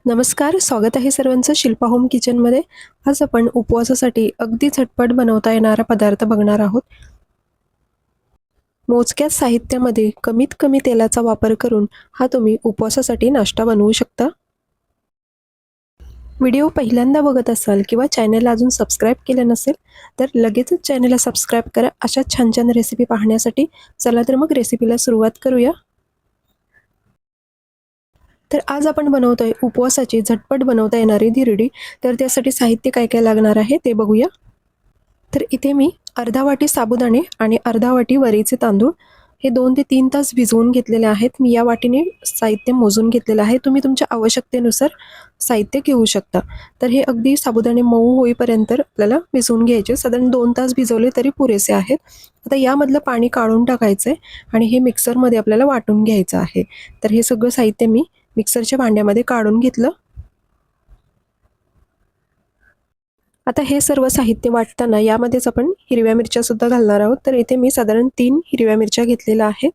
नमस्कार, स्वागत आहे सर्वांचं शिल्पा होम किचनमध्ये। आज आपण उपवासासाठी अगदी झटपट बनवता येणारा पदार्थ बघणार आहोत। मोजक्या साहित्यामध्ये कमीत कमी तेलाचा वापर करून हा तुम्ही उपवासासाठी नाश्ता बनवू शकता। व्हिडिओ पहिल्यांदा बघत असाल किंवा चॅनलला अजून सबस्क्राइब केलं नसेल तर लगेचच चॅनलला सबस्क्राइब करा अशा छान छान रेसिपी पाहण्यासाठी। चला तर मग रेसिपीला सुरुवात करूया। तर आज आपण बनवतोय उपवासाची झटपट बनवता येणारी धिरडी। तर त्यासाठी साहित्य काय काय लागणार आहे ते बघूया। तर इथे मी अर्धा वाटी साबुदाणे आणि अर्धा वाटी वरीचे तांदूळ हे 2 ते 3 तास भिजवून घेतलेले आहेत। मी या वाटीने साहित्य मोजून घेतलेलं आहे। तुम्ही तुमच्या आवश्यकतेनुसार साहित्य घेऊ शकता। तर हे अगदी साबुदाणे मऊ होईपर्यंत आपल्याला भिजवून घ्यायचे। साधारण 2 तास भिजवले तरी पुरेसे आहेत। आता यामधलं पाणी काढून टाकायचं आहे आणि हे मिक्सरमध्ये आपल्याला वाटून घ्यायचं आहे। तर हे सगळं साहित्य मी मिक्सरच्या भांड्यामध्ये काढून घेतलं। आता हे सर्व साहित्य वाटताना यामध्येच आपण हिरव्या मिरच्या सुद्धा घालणार आहोत। तर इथे मी साधारण 3 हिरव्या मिरच्या घेतलेल्या आहेत।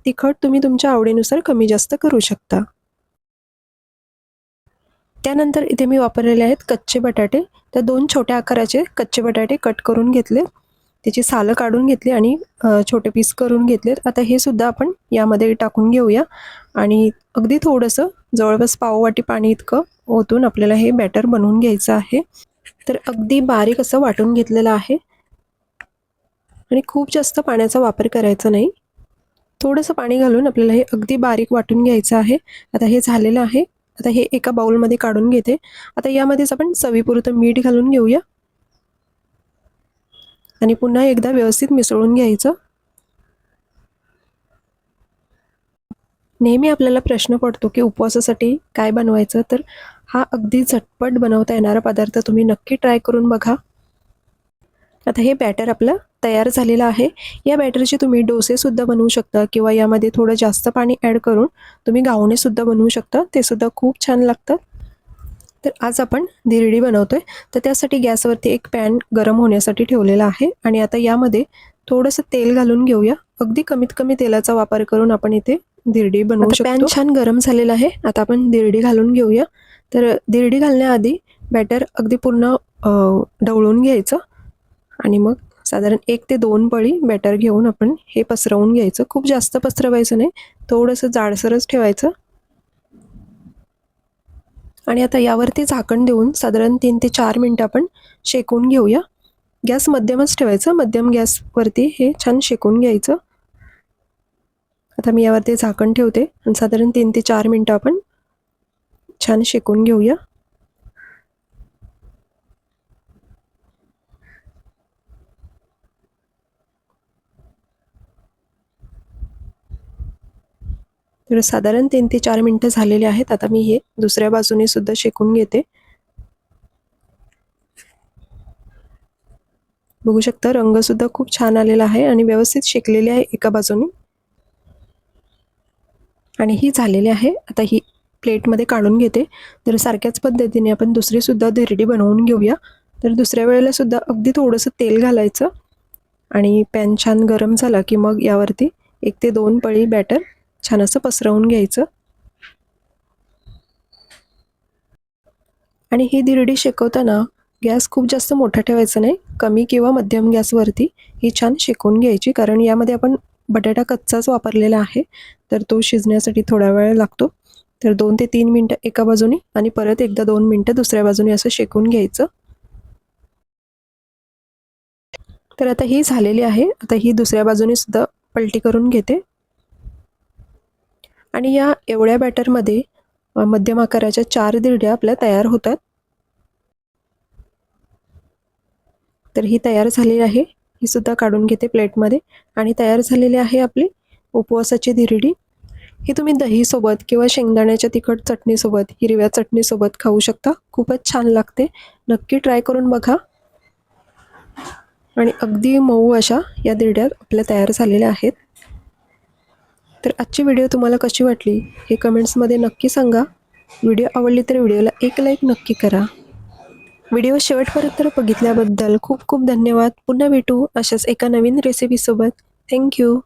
तिखट तुम्ही तुमच्या आवडीनुसार कमी जास्त करू शकता। त्यानंतर इथे मी वापरलेले आहेत कच्चे बटाटे। तर 2 छोट्या आकाराचे कच्चे बटाटे कट करून घेतले, त्याची सालं काढून घेतली आणि छोटे पीस करून घेतलेत। आता हे सुद्धा आपण यामध्ये टाकून घेऊया आणि अगदी थोडंसं जवळपास पाव वाटी पाणी इतकं ओतून आपल्याला हे बॅटर बनवून घ्यायचं आहे। तर अगदी बारीक असं वाटून घेतलेलं आहे आणि खूप जास्त पाण्याचा वापर करायचा नाही। थोडंसं पाणी घालून आपल्याला हे अगदी बारीक वाटून घ्यायचं आहे। आता हे झालेलं आहे। आता हे एका बाउलमध्ये काढून घेते। आता यामध्येच आपण चवीपुरतं मीठ घालून घेऊया आणि पुन्हा एकदा व्यवस्थित मिसळून घ्यायचं। नेहमी आपल्याला प्रश्न पडतो की उपवासासाठी काय बनवायचं, तर हा अगदी झटपट बनवता येणारा पदार्थ तुम्ही नक्की ट्राय करून बघा। आता हे बॅटर आपलं तयार झालेलं आहे। या बॅटरचे तुम्ही डोसे सुद्धा बनवू शकता किंवा यामध्ये थोडं जास्त पाणी ॲड करून तुम्ही घावणे सुद्धा बनवू शकता, ते सुद्धा खूप छान लागतात। तर आज आपण धिरडी बनवतोय। तर त्यासाठी गॅसवरती एक पॅन गरम होण्यासाठी ठेवलेला आहे आणि आता यामध्ये थोडंसं तेल घालून घेऊया। अगदी कमीत कमी तेलाचा वापर करून आपण इथे धिरडी बनवू शकतो। पॅन छान गरम झालेला आहे। आता आपण धिरडी घालून घेऊया। तर धिरडी घालण्याआधी बॅटर अगदी पूर्ण ढवळून घ्यायचं आणि मग साधारण 1 ते 2 पळी बॅटर घेऊन आपण हे पसरवून घ्यायचं। खूप जास्त पसरवायचं नाही, थोडंसं जाडसरच ठेवायचं आणि आता यावरती झाकण देऊन साधारण 3 ते 4 मिनिटं आपण शेकून घेऊया। गॅस मध्यमच ठेवायचं, मध्यम गॅसवरती हे छान शेकून घ्यायचं। आता मी यावरती झाकण ठेवते आणि साधारण 3 ते 4 मिनिटं आपण छान शेकून घेऊया। तर साधारण 3 ते 4 मिनिटं झालेले आहेत। आता मी हे दुसऱ्या बाजूने सुद्धा शेकून घेते। बघू शकता रंग सुद्धा खूप छान आलेला आहे आणि व्यवस्थित शेकलेली आहे एका बाजूने आणि ही झालेली आहे। आता ही प्लेटमध्ये काढून घेते। तर सारख्याच पद्धतीने आपण दुसरी सुद्धा धिरडी बनवून घेऊया। तर दुसऱ्या वेळेला सुद्धा अगदी थोडंसं तेल घालायचं आणि पॅन छान गरम झाला की मग यावरती 1 ते 2 पळी बॅटर छान असं पसरवून घ्यायचं आणि ही धिरडी शेकवताना गॅस खूप जास्त मोठा ठेवायचा नाही, कमी किंवा मध्यम गॅसवरती ही छान शेकून घ्यायची। कारण यामध्ये आपण बटाटा कच्चाच वापरलेला आहे, तर तो शिजण्यासाठी थोडा वेळ लागतो। तर 2 ते 3 मिनिटं एका बाजूने आणि परत एकदा 2 मिनिटं दुसऱ्या बाजूने असं शेकून घ्यायचं। तर आता ही झालेली आहे। आता ही दुसऱ्या बाजूने सुद्धा पलटी करून घेते आणि या एवढ्या बॅटरमध्ये मध्यम आकाराच्या 4 धिरड्या आपल्या तयार होतात। तर ही तयार झालेली आहे। ही सुद्धा काढून घेते प्लेटमध्ये आणि तयार झालेली आहे आपली उपवासाची धिरडी। ही तुम्ही दहीसोबत किंवा शेंगदाण्याच्या तिखट चटणीसोबत, हिरव्या चटणीसोबत खाऊ शकता। खूपच छान लागते, नक्की ट्राय करून बघा। आणि अगदी मऊ अशा या धिरड्या आपल्या तयार झालेल्या आहेत। तर आजची व्हिडिओ तुम्हाला कशी वाटली हे कमेंट्समध्ये नक्की सांगा। व्हिडिओ आवडली तर व्हिडिओला एक लाईक नक्की करा। व्हिडिओ शेवटपर्यंत बघितल्याबद्दल खूप खूप धन्यवाद। पुन्हा भेटू अशाच एका नवीन रेसिपीसोबत। थँक्यू।